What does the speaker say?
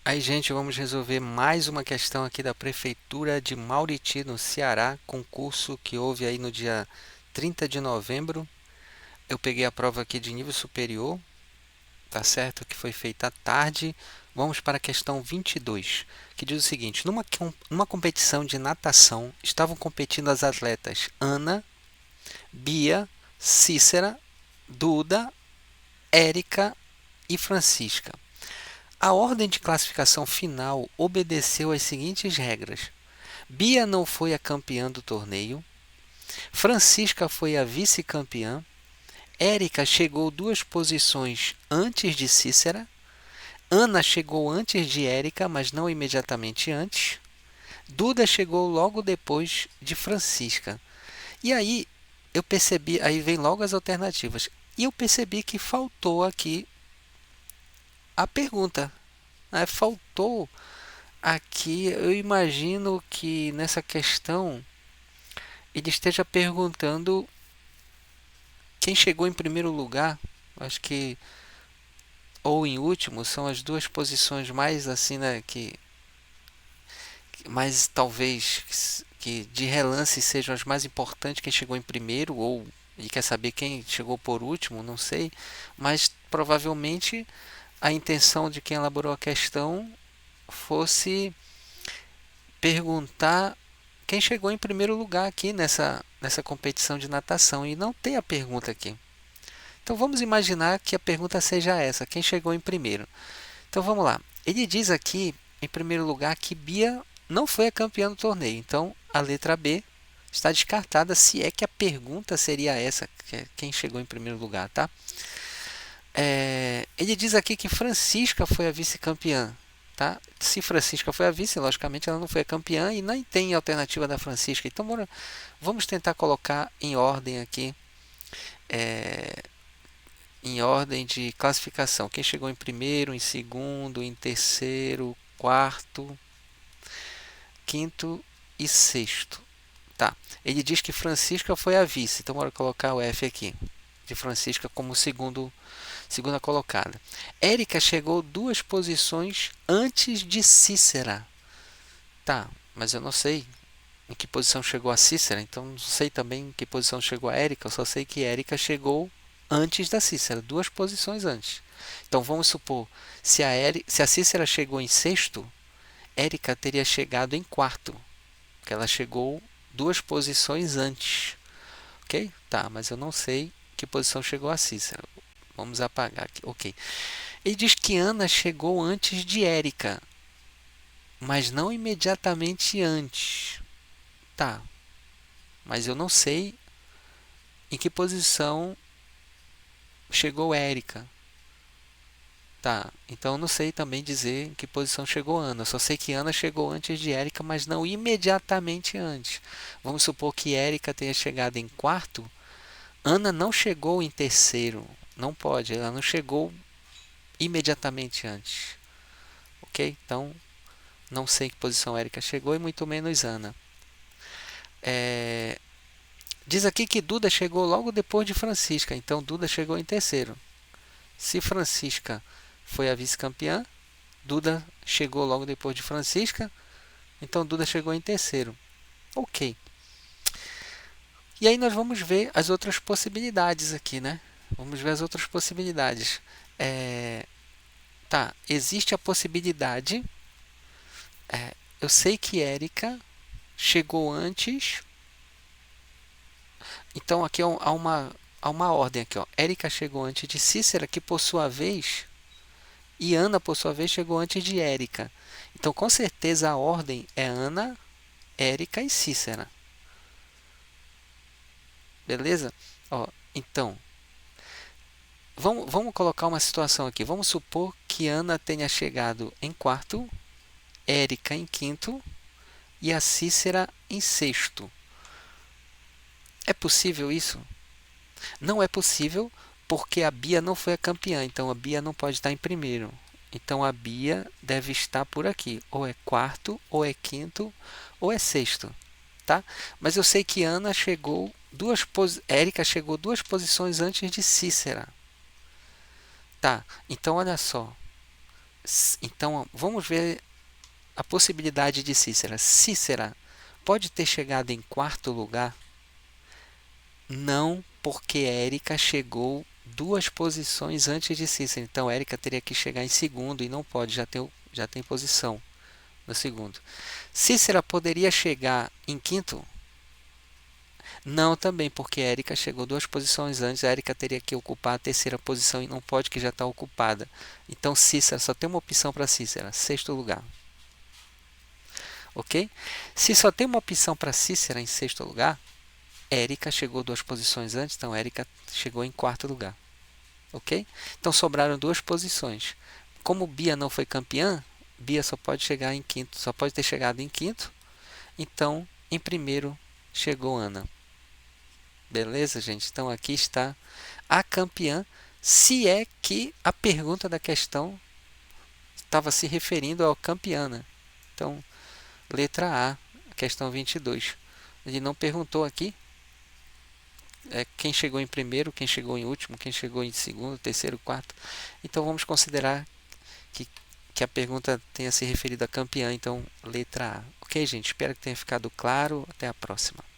Aí, gente, vamos resolver mais uma questão aqui da Prefeitura de Mauriti, no Ceará, concurso que houve aí no dia 30 de novembro. Eu peguei a prova aqui de nível superior, tá certo? Que foi feita à tarde. Vamos para a questão 22, que diz o seguinte: numa competição de natação, estavam competindo as atletas Ana, Bia, Cícera, Duda, Érica e Francisca. A ordem de classificação final obedeceu às seguintes regras: Bia não foi a campeã do torneio, Francisca foi a vice-campeã, Érica chegou 2 posições antes de Cícera, Ana chegou antes de Érica, mas não imediatamente antes, Duda chegou logo depois de Francisca. E aí eu percebi, aí vem logo as alternativas, e eu percebi que faltou aqui a pergunta, né? Faltou aqui, eu imagino que nessa questão ele esteja perguntando quem chegou em primeiro lugar. Acho que ou em último são as duas posições mais assim, né, que mais talvez que de relance sejam as mais importantes, quem chegou em primeiro ou e quer saber quem chegou por último, não sei, mas provavelmente a intenção de quem elaborou a questão fosse perguntar quem chegou em primeiro lugar aqui nessa competição de natação e não tem a pergunta aqui. Então vamos imaginar que a pergunta seja essa: quem chegou em primeiro? Então vamos lá. Ele diz aqui, em primeiro lugar, que Bia não foi a campeã do torneio. Então a letra B está descartada, se é que a pergunta seria essa, que é quem chegou em primeiro lugar, tá? Ele diz aqui que Francisca foi a vice-campeã. Tá? Se Francisca foi a vice, logicamente ela não foi a campeã e nem tem alternativa da Francisca. Então vamos tentar colocar em ordem aqui, é, em ordem de classificação. Quem chegou em primeiro, em segundo, em terceiro, quarto, quinto e sexto. Tá. Ele diz que Francisca foi a vice. Então bora colocar o F aqui de Francisca como segunda colocada. Érica chegou 2 posições antes de Cícera. Tá, mas eu não sei em que posição chegou a Cícera, então não sei também em que posição chegou a Érica, eu só sei que Érica chegou antes da Cícera, 2 posições antes. Então vamos supor, se a Cícera chegou em sexto, Érica teria chegado em quarto, porque ela chegou 2 posições antes. Ok? Tá, mas eu não sei que posição chegou a Cícera. Vamos apagar aqui. Ok. Ele diz que Ana chegou antes de Érica, mas não imediatamente antes. Tá, mas eu não sei em que posição chegou Érica. Tá, então eu não sei também dizer em que posição chegou Ana. Eu só sei que Ana chegou antes de Érica, mas não imediatamente antes. Vamos supor que Érica tenha chegado em quarto. Ana não chegou em terceiro. Não pode, ela não chegou imediatamente antes. Ok? Então não sei em que posição Érica chegou e muito menos Ana. É, diz aqui que Duda chegou logo depois de Francisca, então Duda chegou em terceiro. Se Francisca foi a vice-campeã, Duda chegou logo depois de Francisca, então Duda chegou em terceiro. Ok. E aí nós vamos ver as outras possibilidades aqui, né? Vamos ver as outras possibilidades. É, tá, existe a possibilidade. Eu sei que Érica chegou antes. Então aqui há uma ordem aqui, ó. Érica chegou antes de Cícera, que por sua vez, e Ana por sua vez chegou antes de Érica. Então com certeza a ordem é Ana, Érica e Cícera. Beleza? Ó, então, vamos colocar uma situação aqui. Vamos supor que Ana tenha chegado em quarto, Érica em quinto e a Cícera em sexto. É possível isso? Não é possível porque a Bia não foi a campeã, então a Bia não pode estar em primeiro. Então a Bia deve estar por aqui, ou é quarto, ou é quinto, ou é sexto, tá? Mas eu sei que Ana chegou Érica chegou 2 posições antes de Cícera. Tá, então olha só. Então, vamos ver a possibilidade de Cícera. Cícera pode ter chegado em quarto lugar? Não, porque Érica chegou duas posições antes de Cícera. Então, Érica teria que chegar em segundo e não pode, já tem posição no segundo. Cícera poderia chegar em quinto? Não, também, porque a Érica chegou duas posições antes. A Érica teria que ocupar a terceira posição e não pode, que já está ocupada. Então, Cícera, só tem uma opção para Cícera, sexto lugar. Ok? Se só tem uma opção para Cícera em sexto lugar, Érica chegou duas posições antes, então Érica chegou em quarto lugar. Ok? Então sobraram duas posições. Como Bia não foi campeã, Bia só pode chegar em quinto, só pode ter chegado em quinto. Então, em primeiro chegou Ana. Beleza, gente? Então aqui está a campeã, se é que a pergunta da questão estava se referindo ao campeã, né? Então, letra A, questão 22. Ele não perguntou aqui quem chegou em primeiro, quem chegou em último, quem chegou em segundo, terceiro, quarto. Então vamos considerar que, que a pergunta tenha se referido a campeã, então letra A. Ok, gente? Espero que tenha ficado claro. Até a próxima.